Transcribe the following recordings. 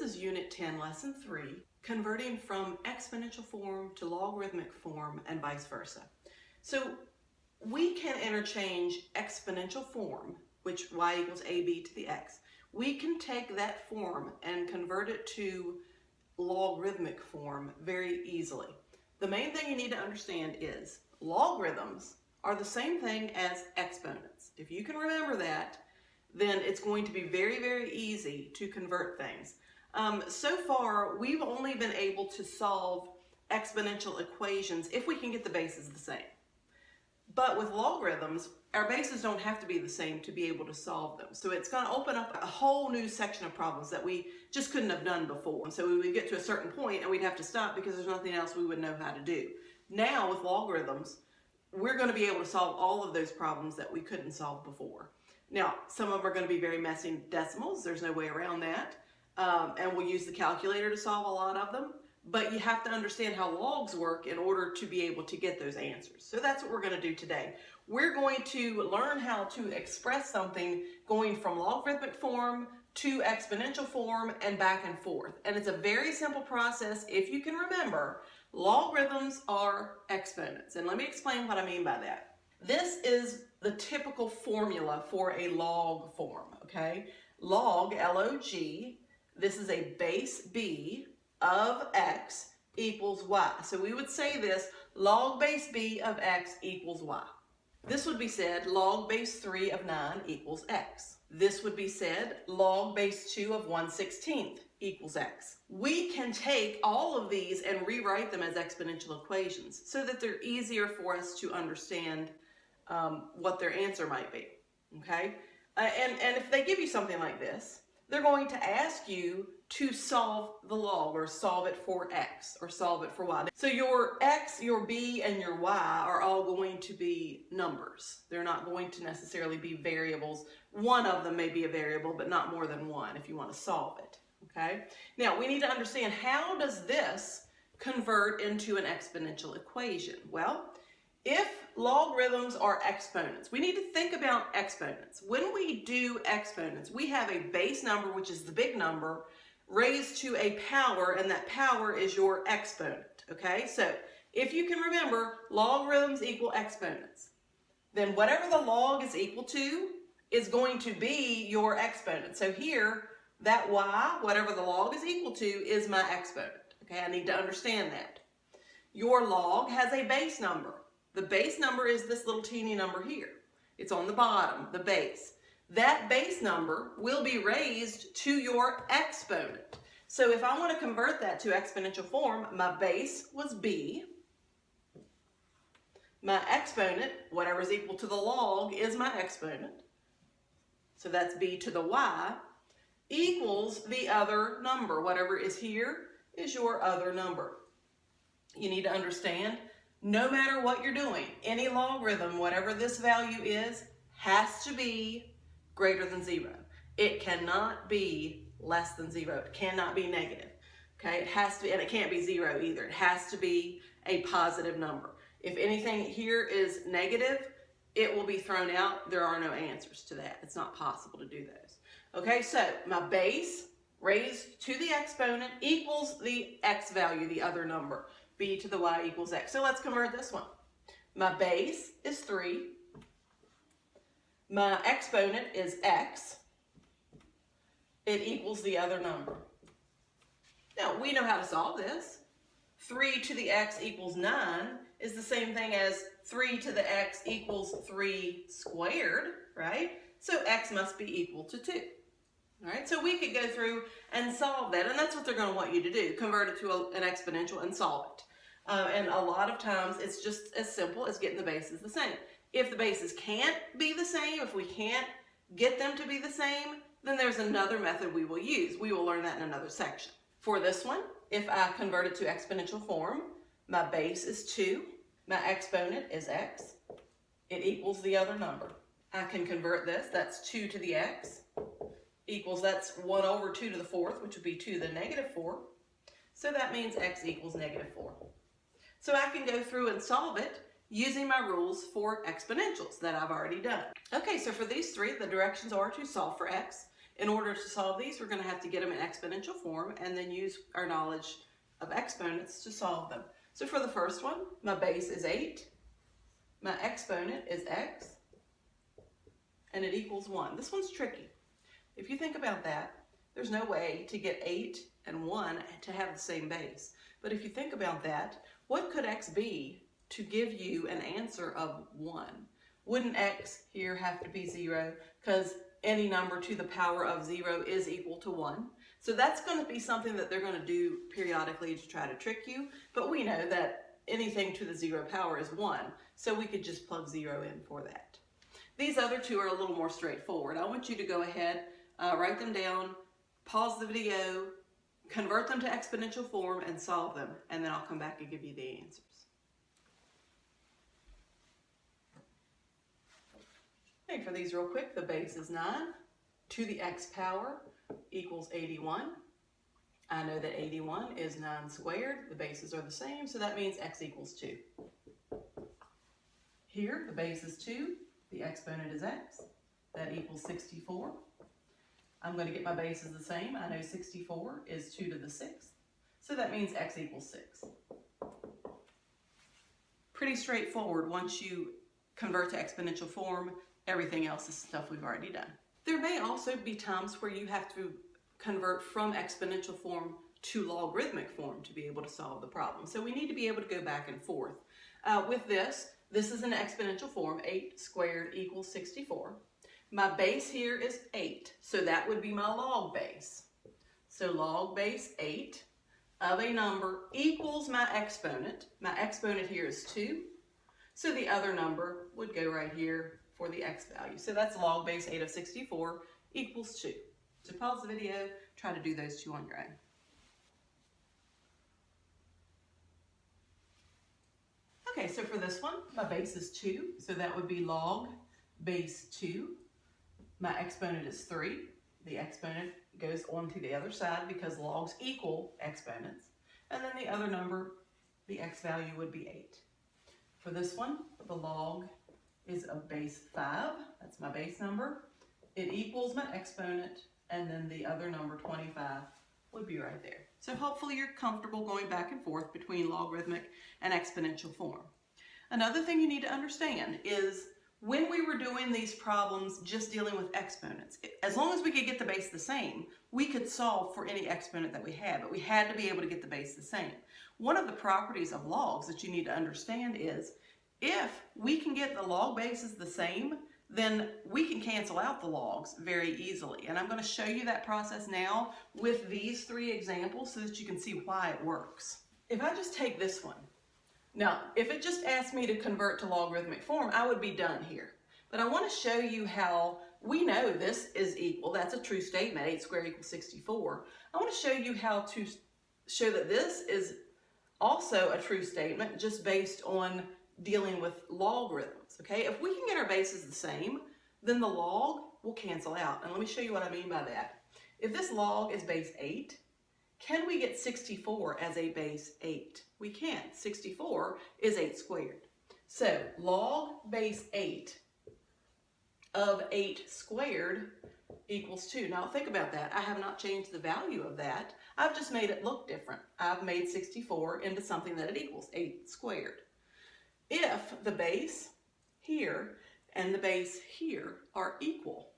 is Unit 10, Lesson 3, converting from exponential form to logarithmic form and vice versa. So we can interchange exponential form, which y equals ab to the x. We can take that form and convert it to logarithmic form very easily. The main thing you need to understand is logarithms are the same thing as exponents. If you can remember that, then it's going to be very, very easy to convert things. So far, we've only been able to solve exponential equations if we can get the bases the same. But with logarithms, our bases don't have to be the same to be able to solve them. So it's going to open up a whole new section of problems that we just couldn't have done before. So we would get to a certain point and we'd have to stop because there's nothing else we would know how to do. Now with logarithms, we're going to be able to solve all of those problems that we couldn't solve before. Now, some of them are going to be very messy decimals. There's no way around that. And we'll use the calculator to solve a lot of them. But you have to understand how logs work in order to be able to get those answers. So that's what we're going to do today. We're going to learn how to express something going from logarithmic form to exponential form and back and forth. And it's a very simple process if you can remember. Logarithms are exponents. And let me explain what I mean by that. This is the typical formula for a log form, okay? Log, L-O-G, this is a base b of x equals y. So we would say this, log base b of x equals y. This would be said, log base 3 of 9 equals x. This would be said, log base 2 of 1/16 equals x. We can take all of these and rewrite them as exponential equations so that they're easier for us to understand what their answer might be, okay? And if they give you something like this, they're going to ask you to solve the log or solve it for x or solve it for y. So your x, your b, and your y are all going to be numbers. They're not going to necessarily be variables. One of them may be a variable, but not more than one if you want to solve it, okay? Now, we need to understand, how does this convert into an exponential equation? Well, if logarithms are exponents, we need to think about exponents. When we do exponents, we have a base number, which is the big number, raised to a power, and that power is your exponent, okay? So if you can remember, logarithms equal exponents, then whatever the log is equal to is going to be your exponent. So here, that y, whatever the log is equal to, is my exponent, okay? I need to understand that. Your log has a base number. The base number is this little teeny number here. It's on the bottom, the base. That base number will be raised to your exponent. So if I want to convert that to exponential form, my base was b. My exponent, whatever is equal to the log, is my exponent. So that's b to the y, equals the other number. Whatever is here is your other number. You need to understand, no matter what you're doing, any logarithm, whatever this value is, has to be greater than 0. It cannot be less than 0. It cannot be negative. Okay, it has to be, and it can't be 0 either. It has to be a positive number. If anything here is negative, it will be thrown out. There are no answers to that. It's not possible to do those. Okay, so my base raised to the exponent equals the x value, the other number. B to the y equals x. So let's convert this one. My base is 3. My exponent is x. It equals the other number. Now, we know how to solve this. 3 to the x equals 9 is the same thing as 3 to the x equals 3 squared, right? So x must be equal to 2. All right, so we could go through and solve that, and that's what they're going to want you to do, convert it to an exponential and solve it. And a lot of times it's just as simple as getting the bases the same. If the bases can't be the same, if we can't get them to be the same, then there's another method we will use. We will learn that in another section. For this one, if I convert it to exponential form, my base is 2, my exponent is x, it equals the other number. I can convert this, that's 2 to the x, equals, that's 1 over 2 to the 4th, which would be 2 to the negative 4. So that means x equals negative 4. So I can go through and solve it using my rules for exponentials that I've already done. Okay, so for these three, the directions are to solve for x. In order to solve these, we're going to have to get them in exponential form and then use our knowledge of exponents to solve them. So for the first one, my base is 8, my exponent is x, and it equals 1. This one's tricky. If you think about that, there's no way to get 8 and 1 to have the same base. But if you think about that, what could x be to give you an answer of 1? Wouldn't x here have to be 0? Because any number to the power of 0 is equal to 1. So that's going to be something that they're going to do periodically to try to trick you. But we know that anything to the 0 power is 1. So we could just plug 0 in for that. These other two are a little more straightforward. I want you to go ahead, write them down, pause the video, convert them to exponential form, and solve them. And then I'll come back and give you the answers. Okay, for these real quick, the base is 9 to the x power equals 81. I know that 81 is 9 squared. The bases are the same, so that means x equals 2. Here, the base is 2. The exponent is x. That equals 64. I'm going to get my bases the same. I know 64 is 2 to the 6th. So that means x equals 6. Pretty straightforward. Once you convert to exponential form, everything else is stuff we've already done. There may also be times where you have to convert from exponential form to logarithmic form to be able to solve the problem. So we need to be able to go back and forth. With this is an exponential form. 8 squared equals 64. My base here is 8, so that would be my log base. So log base 8 of a number equals my exponent. My exponent here is 2, so the other number would go right here for the x value. So that's log base 8 of 64 equals 2. So pause the video, try to do those two on your own. Okay, so for this one, my base is 2, so that would be log base 2. My exponent is 3. The exponent goes on to the other side because logs equal exponents. And then the other number, the x value would be 8. For this one, the log is of base 5. That's my base number. It equals my exponent, and then the other number, 25, would be right there. So hopefully you're comfortable going back and forth between logarithmic and exponential form. Another thing you need to understand is when we were doing these problems just dealing with exponents, as long as we could get the base the same, we could solve for any exponent that we had, but we had to be able to get the base the same. One of the properties of logs that you need to understand is if we can get the log bases the same, then we can cancel out the logs very easily. And I'm going to show you that process now with these 3 examples so that you can see why it works. If I just take this one, now if it just asked me to convert to logarithmic form, I would be done here. But I want to show you how we know this is equal. That's a true statement, 8 squared equals 64. I want to show you how to show that this is also a true statement just based on dealing with logarithms, okay? If we can get our bases the same, then the log will cancel out. And let me show you what I mean by that. If this log is base 8, can we get 64 as a base 8? We can't. 64 is 8 squared. So log base 8 of 8 squared equals 2. Now think about that. I have not changed the value of that. I've just made it look different. I've made 64 into something that it equals, 8 squared. If the base here and the base here are equal,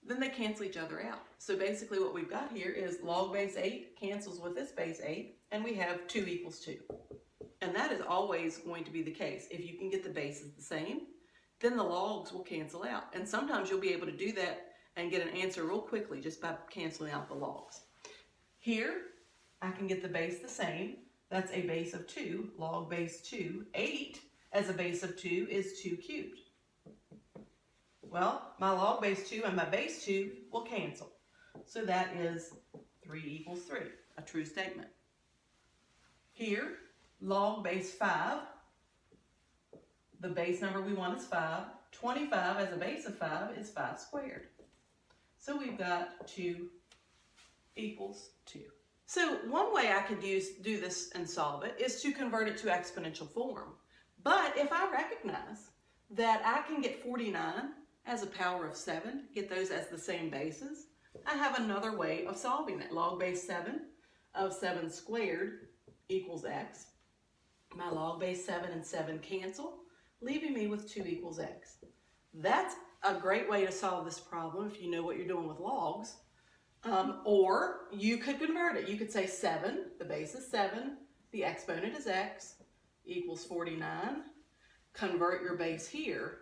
then they cancel each other out. So basically what we've got here is log base 8 cancels with this base 8, and we have 2 equals 2. And that is always going to be the case. If you can get the bases the same, then the logs will cancel out. And sometimes you'll be able to do that and get an answer real quickly just by canceling out the logs. Here, I can get the base the same. That's a base of 2, log base 2. 8 as a base of 2 is 2 cubed. Well, my log base 2 and my base 2 will cancel. So that is 3 equals 3, a true statement. Here, log base 5, the base number we want is 5. 25 as a base of 5 is 5 squared. So we've got 2 equals 2. So one way I could do this and solve it is to convert it to exponential form. But if I recognize that I can get 49 as a power of 7, get those as the same bases, I have another way of solving it. Log base 7 of 7 squared equals x. My log base 7 and 7 cancel, leaving me with 2 equals x. That's a great way to solve this problem if you know what you're doing with logs. Or you could convert it. You could say 7, the base is 7, the exponent is x, equals 49. Convert your base here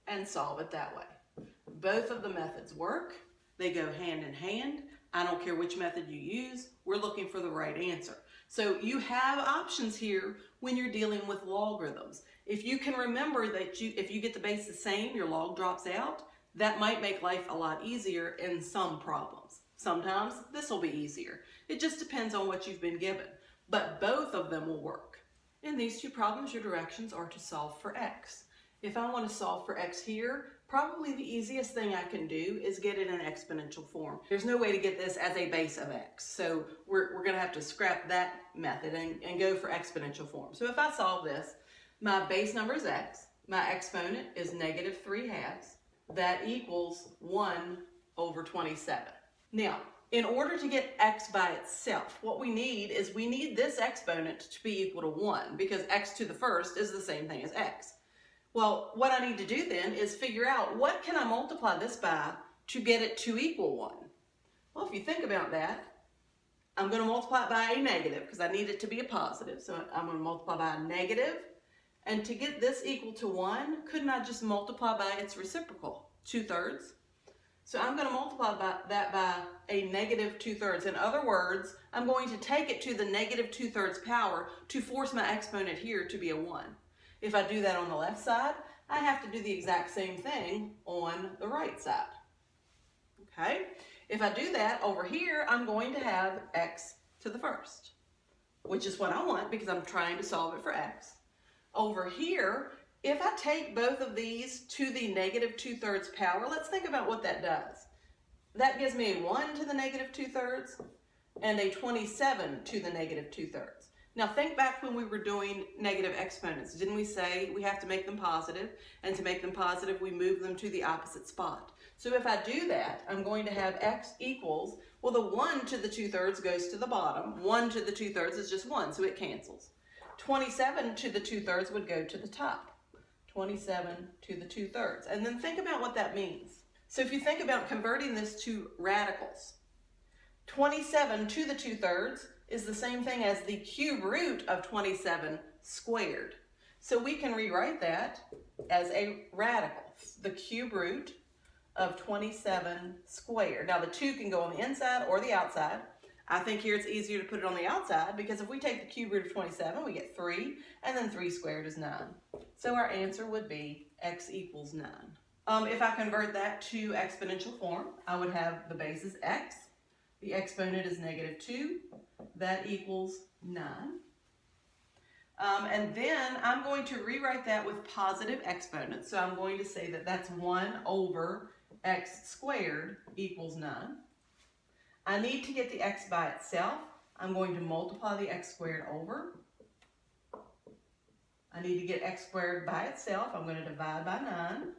and solve it that way. Both of the methods work. They go hand in hand. I don't care which method you use. We're looking for the right answer. So you have options here when you're dealing with logarithms. If you can remember that if you get the base the same, your log drops out, that might make life a lot easier in some problems. Sometimes this will be easier. It just depends on what you've been given. But both of them will work. In these two problems, your directions are to solve for x. If I want to solve for x here, probably the easiest thing I can do is get it in exponential form. There's no way to get this as a base of x, so we're going to have to scrap that method and go for exponential form. So if I solve this, my base number is x, my exponent is negative 3/2, that equals 1 over 27. Now, in order to get x by itself, what we need is we need this exponent to be equal to 1, because x to the first is the same thing as x. Well, what I need to do then is figure out what can I multiply this by to get it to equal 1. Well, if you think about that, I'm going to multiply it by a negative because I need it to be a positive. So I'm going to multiply by a negative. And to get this equal to 1, couldn't I just multiply by its reciprocal, 2/3? So I'm going to multiply that by a negative 2/3. In other words, I'm going to take it to the negative 2/3 power to force my exponent here to be a 1. If I do that on the left side, I have to do the exact same thing on the right side. Okay? If I do that over here, I'm going to have x to the first, which is what I want because I'm trying to solve it for x. Over here, if I take both of these to the negative 2/3 power, let's think about what that does. That gives me a 1 to the negative 2/3 and a 27 to the negative 2/3. Now think back when we were doing negative exponents. Didn't we say we have to make them positive? And to make them positive, we move them to the opposite spot. So if I do that, I'm going to have x equals, well, the 1 to the 2/3 goes to the bottom. 1 to the 2/3 is just 1, so it cancels. 27 to the 2/3 would go to the top. 27 to the 2/3. And then think about what that means. So if you think about converting this to radicals, 27 to the 2/3 is the same thing as the cube root of 27 squared. So we can rewrite that as a radical, the cube root of 27 squared. Now the 2 can go on the inside or the outside. I think here it's easier to put it on the outside because if we take the cube root of 27, we get 3, and then 3 squared is 9. So our answer would be x equals 9. If I convert that to exponential form, I would have the base is x, the exponent is negative 2, that equals 9. And then I'm going to rewrite that with positive exponents. So I'm going to say that that's 1 over x squared equals 9. I need to get the x by itself. I'm going to multiply the x squared over. I need to get x squared by itself. I'm going to divide by 9.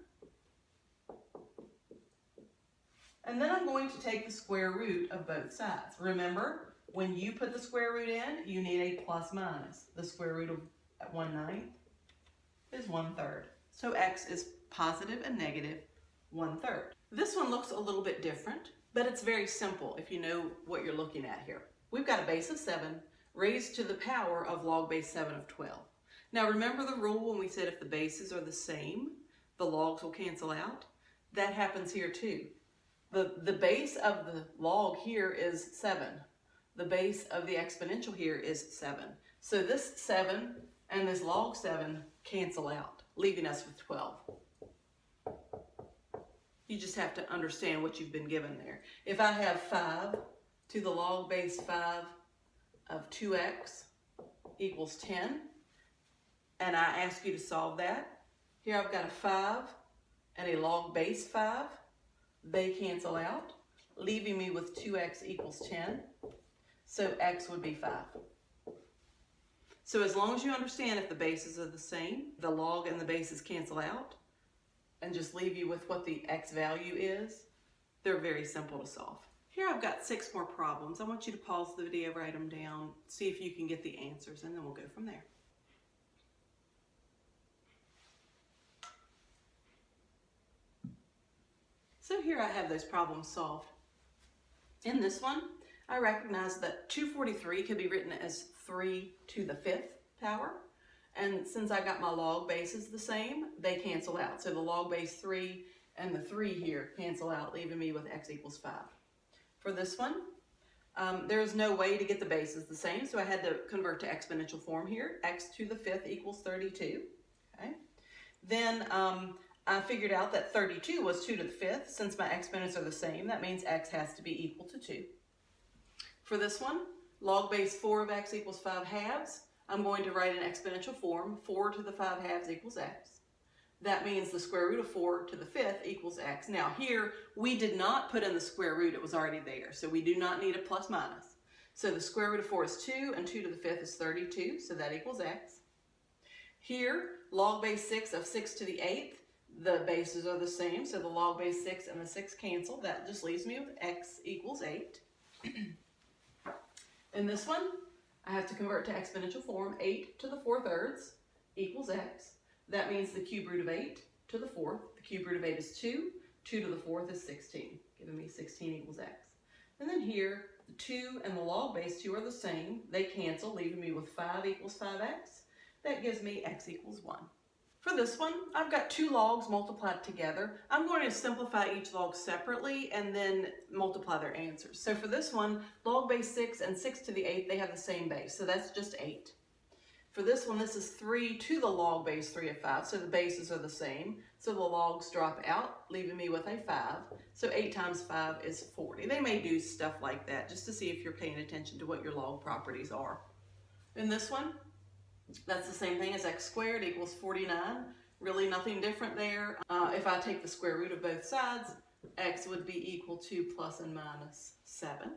And then I'm going to take the square root of both sides. Remember, when you put the square root in, you need a plus minus. The square root of 1/9 is 1/3. So x is positive and negative 1/3. This one looks a little bit different, but it's very simple if you know what you're looking at here. We've got a base of 7 raised to the power of log base 7 of 12. Now remember the rule when we said if the bases are the same, the logs will cancel out? That happens here too. The base of the log here is 7. The base of the exponential here is 7. So this 7 and this log 7 cancel out, leaving us with 12. You just have to understand what you've been given there. If I have 5 to the log base 5 of 2x equals 10, and I ask you to solve that, here I've got a 5 and a log base 5. They cancel out, leaving me with 2x equals 10. So x would be 5. So as long as you understand if the bases are the same, the log and the bases cancel out, and just leave you with what the x value is, they're very simple to solve. Here I've got 6 more problems. I want you to pause the video, write them down, see if you can get the answers, and then we'll go from there. So here I have those problems solved. In this one, I recognize that 243 could be written as 3 to the 5th power. And since I got my log bases the same, they cancel out. So the log base 3 and the 3 here cancel out, leaving me with x equals 5. For this one, there's no way to get the bases the same, so I had to convert to exponential form here. X to the 5th equals 32. Okay. Then I figured out that 32 was 2 to the 5th. Since my exponents are the same, that means x has to be equal to 2. For this one, log base 4 of x equals 5 halves. I'm going to write in exponential form. 4 to the 5 halves equals x. That means the square root of 4 to the 5th equals x. Now here, we did not put in the square root. It was already there. So we do not need a plus minus. So the square root of 4 is 2, and 2 to the 5th is 32. So that equals x. Here, log base 6 of 6 to the 8th. The bases are the same. So the log base 6 and the 6 cancel. That just leaves me with x equals 8. In this one, I have to convert to exponential form. 8 to the 4 thirds equals x. That means the cube root of 8 to the 4th. The cube root of 8 is 2. 2 to the 4th is 16, giving me 16 equals x. And then here, the 2 and the log base 2 are the same. They cancel, leaving me with 5 equals 5x. That gives me x equals 1. For this one, I've got 2 logs multiplied together. I'm going to simplify each log separately and then multiply their answers. So for this one, log base 6 and 6 to the 8th, they have the same base. So that's just 8. For this one, this is 3 to the log base 3 of 5, so the bases are the same. So the logs drop out, leaving me with a 5. So 8 times 5 is 40. They may do stuff like that just to see if you're paying attention to what your log properties are. In this one, that's the same thing as x squared equals 49. Really nothing different there. If I take the square root of both sides, x would be equal to plus and minus 7.